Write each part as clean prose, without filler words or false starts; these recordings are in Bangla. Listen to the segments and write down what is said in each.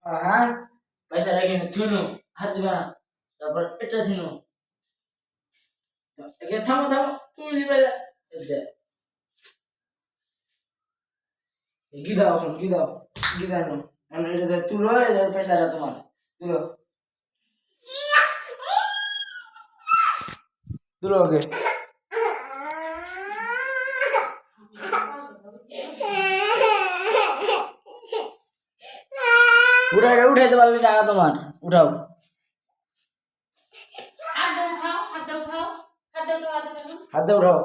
হ্যাঁ পয়সা রাখি না থুনু হাত দিবা না তারপর এটা থুনু একে থামো থামো তুমি দিবে ঘি দাও এখন ঘি দাও ঘি দাও এখন এটা তুলো এটা পয়সাটা তোমার তুলো তুলো ওকে উঠাইতে পারলে টাকা তোমার উঠাও হাত দিয়ে উঠাও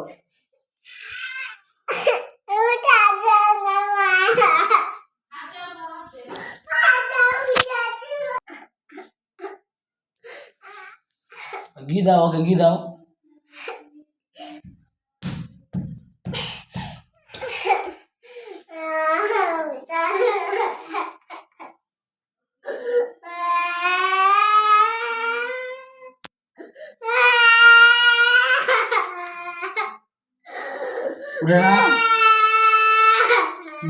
ঘি দাও ওকে ঘি দাও উঠে না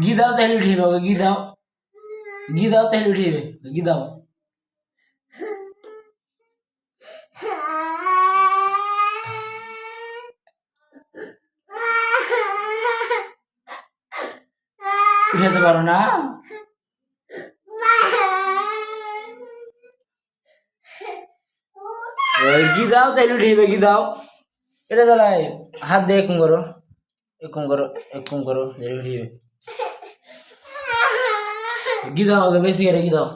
ঘি দাও তাহলে উঠিবে ওকে ঘি দাও তাহলে উঠিবে ঘি দাও উঠাতে পারো না ঘি দাও তাহলে উঠিবে ঘি দাও এটা তাহলে হাত দিয়ে এরকম করো এরকম করো উঠিবে ঘি দাও বেশি করে ঘি দাও